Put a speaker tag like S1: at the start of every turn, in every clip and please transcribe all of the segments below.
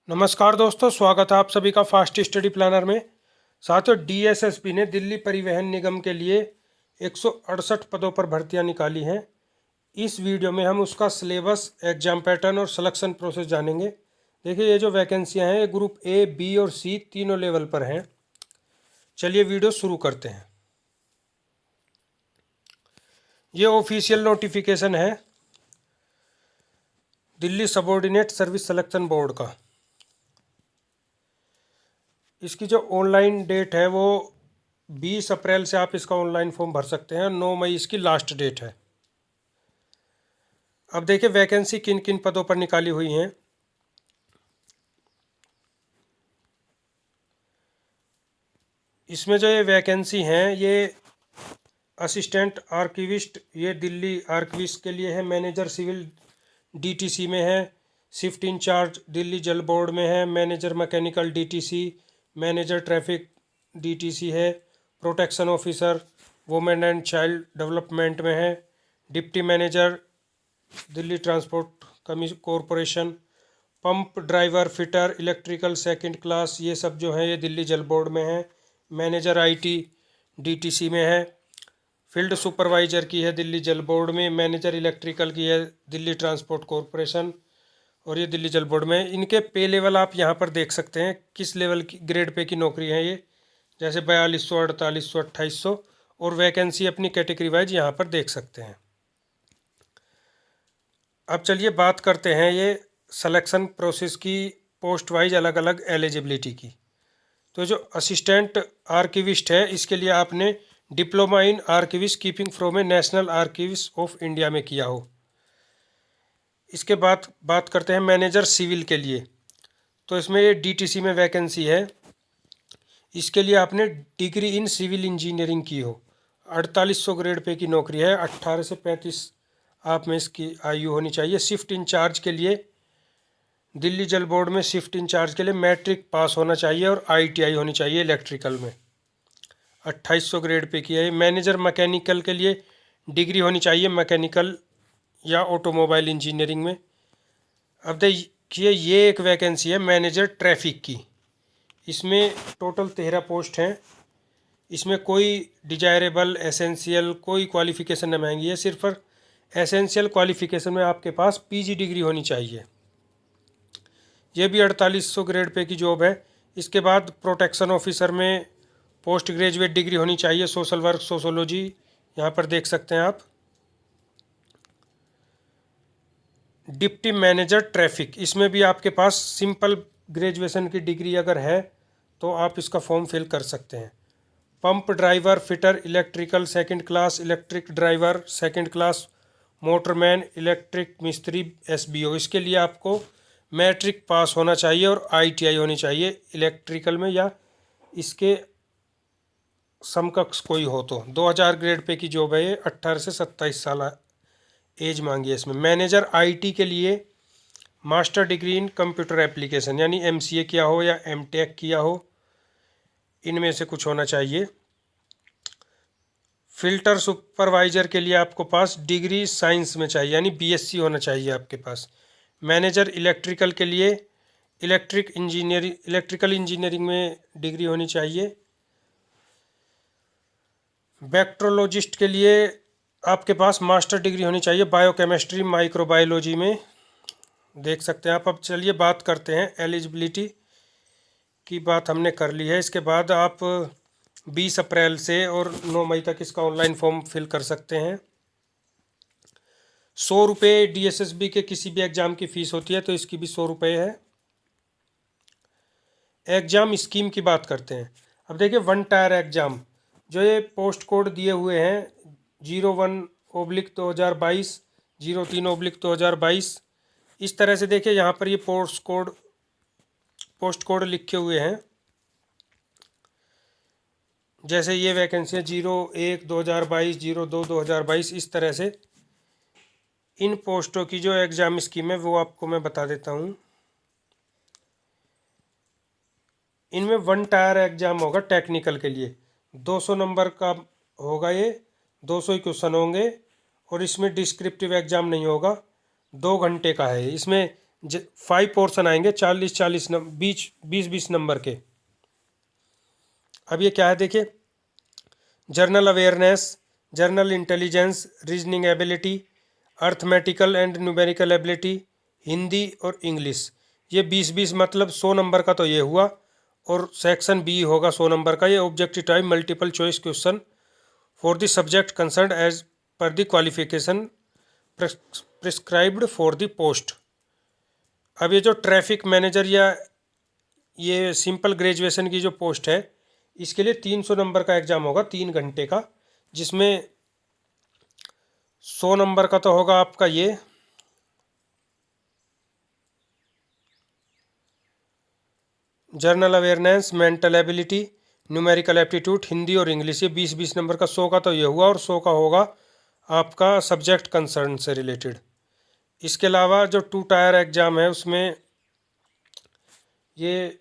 S1: नमस्कार दोस्तों, स्वागत है आप सभी का फास्ट स्टडी प्लानर में। साथियों, डीएसएसबी ने दिल्ली परिवहन निगम के लिए 168 पदों पर भर्तियां निकाली हैं। इस वीडियो में हम उसका सिलेबस, एग्जाम पैटर्न और सिलेक्शन प्रोसेस जानेंगे। देखिए, ये जो वैकेंसियां हैं ये ग्रुप ए, बी और सी तीनों लेवल पर हैं। चलिए वीडियो शुरू करते हैं। ये ऑफिशियल नोटिफिकेशन है Delhi subordinate service selection board का। इसकी जो ऑनलाइन डेट है वो 20 अप्रैल से आप इसका ऑनलाइन फॉर्म भर सकते हैं। 9 मई इसकी लास्ट डेट है। अब देखिए वैकेंसी किन किन पदों पर निकाली हुई हैं। इसमें जो ये वैकेंसी हैं ये असिस्टेंट आर्किविस्ट, ये दिल्ली आर्किविस्ट के लिए है। मैनेजर सिविल डीटीसी में है। शिफ्ट इंचार्ज दिल्ली जल बोर्ड में है। Manager mechanical DTC, manager traffic DTC है। Protection officer women and child development में है। Deputy manager Delhi transport corporation. Pump driver, fitter, electrical second class, ये सब जो है ये दिल्ली जल बोर्ड में है। मैनेजर आईटी डीटीसी में है। फील्ड सुपरवाइजर की है दिल्ली जल बोर्ड में। मैनेजर इलेक्ट्रिकल की है दिल्ली ट्रांसपोर्ट कॉरपोरेशन और ये दिल्ली जल बोर्ड में। इनके पे लेवल आप यहाँ पर देख सकते हैं किस लेवल की ग्रेड पे की नौकरी है ये, जैसे 4200, 4800, 2800 और वैकेंसी अपनी कैटेगरी वाइज यहाँ पर देख सकते हैं। अब चलिए बात करते हैं ये सिलेक्शन प्रोसेस की, पोस्ट वाइज अलग अलग एलिजिबिलिटी की। तो जो असिस्टेंट आर्किविस्ट है इसके लिए आपने diploma in archivist keeping from a national archives of India में किया हो। इसके बाद बात करते हैं मैनेजर सिविल के लिए। तो इसमें ये डीटीसी में वैकेंसी है। इसके लिए आपने डिग्री इन सिविल इंजीनियरिंग की हो। 4800 ग्रेड पे की नौकरी है। 18 से 35 आप में इसकी आयु होनी चाहिए। शिफ्ट इंचार्ज के लिए दिल्ली जल बोर्ड में शिफ्ट इंचार्ज के लिए मैट्रिक पास होना चाहिए और आईटीआई होनी चाहिए इलेक्ट्रिकल में। 2800 ग्रेड पे की है। मैनेजर मैकेनिकल के लिए डिग्री होनी चाहिए मैकेनिकल या ऑटोमोबाइल इंजीनियरिंग में। अब देखिए ये एक वैकेंसी है मैनेजर ट्रैफिक की। इसमें टोटल 13 पोस्ट हैं। इसमें कोई डिजायरेबल, एसेंशियल कोई क्वालिफ़िकेशन नहीं मांगी है। सिर्फ एसेंशियल क्वालिफ़िकेशन में आपके पास पीजी डिग्री होनी चाहिए। ये भी 4800 ग्रेड पे की जॉब है। इसके बाद प्रोटेक्शन ऑफिसर में पोस्ट ग्रेजुएट डिग्री होनी चाहिए, सोशल वर्क, सोशोलॉजी, यहाँ पर देख सकते हैं आप। डिप्टी मैनेजर ट्रैफिक, इसमें भी आपके पास सिंपल ग्रेजुएशन की डिग्री अगर है तो आप इसका फॉर्म फिल कर सकते हैं। Pump driver, fitter, electrical second class, electric driver second class, motorman, electric मिस्त्री, एसबीओ, इसके लिए आपको मैट्रिक पास होना चाहिए और आईटीआई होनी चाहिए इलेक्ट्रिकल में या इसके समकक्ष कोई हो तो। 2000 ग्रेड पे की जॉब है ये। 18 से 27 साल एज मांगी है इसमें। मैनेजर आईटी के लिए master degree in computer application यानी एमसीए किया हो या एमटेक किया हो, इनमें से कुछ होना चाहिए। फिल्टर सुपरवाइजर के लिए आपको पास डिग्री साइंस में चाहिए यानी बीएससी होना चाहिए आपके पास। मैनेजर इलेक्ट्रिकल के लिए इलेक्ट्रिकल इंजीनियरिंग में डिग्री होनी चाहिए। बैक्टीरियोलॉजिस्ट के लिए आपके पास मास्टर डिग्री होनी चाहिए बायोकेमिस्ट्री, माइक्रोबायोलॉजी में, देख सकते हैं आप। अब चलिए बात करते हैं एलिजिबिलिटी की। बात हमने कर ली है। इसके बाद आप 20 अप्रैल से और 9 मई तक इसका ऑनलाइन फॉर्म फिल कर सकते हैं। 100 रुपये डीएसएसबी के किसी भी एग्ज़ाम की फ़ीस होती है तो इसकी भी 100 रुपये है। एग्ज़ाम स्कीम की बात करते हैं। अब देखिए वन टायर एग्ज़ाम, जो ये पोस्ट कोड दिए हुए हैं 01/2022, 03/2022, इस तरह से देखिए यहाँ पर ये पोस्ट कोड लिखे हुए हैं। जैसे ये वैकेंसी है 01/2022, 02/2022, इस तरह से इन पोस्टों की जो एग्ज़ाम स्कीम है वो आपको मैं बता देता हूँ। इनमें वन टायर एग्ज़ाम होगा टेक्निकल के लिए, 200 नंबर का होगा ये, 200 ही क्वेश्चन होंगे और इसमें डिस्क्रिप्टिव एग्ज़ाम नहीं होगा। 2 घंटे का है। इसमें 5 पोर्शन आएंगे 40-40 20-20 नंबर के। अब ये क्या है देखिए, journal awareness, journal intelligence, reasoning ability, arithmetical and numerical ability, Hindi और इंग्लिश। ये 20-20 मतलब 100 नंबर का तो ये हुआ। और सेक्शन बी होगा 100 नंबर का, ये objective type multiple choice question for the subject concern as per the qualification prescribed for the post. अब ये जो ट्रैफिक मैनेजर या ये सिंपल ग्रेजुएशन की जो पोस्ट है, इसके लिए 300 नंबर का एग्ज़ाम होगा 3 घंटे का, जिसमें 100 नंबर का तो होगा आपका ये journal awareness, mental ability, numerical aptitude, Hindi और इंग्लिश। ये 20-20 नंबर का। 100 का तो ये हुआ और 100 का होगा आपका सब्जेक्ट कंसर्न से रिलेटेड। इसके अलावा जो 2 टायर एग्ज़ाम है उसमें ये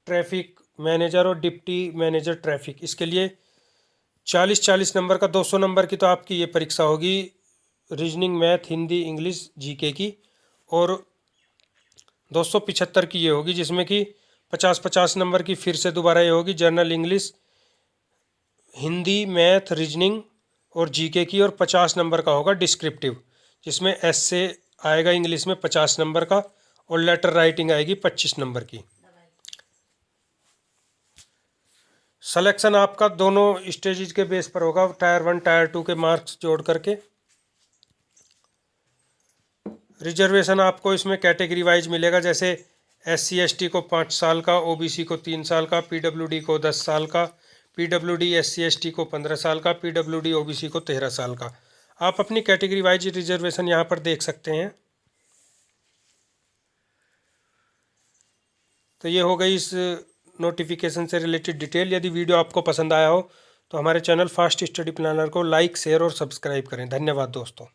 S1: ट्रैफिक मैनेजर और डिप्टी मैनेजर ट्रैफिक, इसके लिए 40-40 नंबर का 200 नंबर की तो आपकी ये परीक्षा होगी reasoning, math, Hindi, English, GK की। और 275 की ये होगी जिसमें कि 50-50 नंबर की फिर से दोबारा ये होगी journal English, Hindi, math, reasoning और जीके की। और 50 नंबर का होगा डिस्क्रिप्टिव, जिसमें एस्से आएगा इंग्लिश में 50 नंबर का और लेटर राइटिंग आएगी 25 नंबर की। सिलेक्शन आपका दोनों स्टेजेस के बेस पर होगा, टायर 1 टायर 2 के मार्क्स जोड़ करके। रिजर्वेशन आपको इसमें कैटेगरी वाइज मिलेगा, जैसे SC/ST को 5 साल का, OBC को 3 साल का, PWD को 10 साल का, PWD SC/ST को 15 साल का, PWD OBC को 13 साल का। आप अपनी कैटेगरी वाइज रिजर्वेशन यहाँ पर देख सकते हैं। तो ये हो गई इस नोटिफिकेशन से रिलेटेड डिटेल। यदि वीडियो आपको पसंद आया हो तो हमारे चैनल फास्ट स्टडी प्लानर को लाइक, शेयर और सब्सक्राइब करें। धन्यवाद दोस्तों।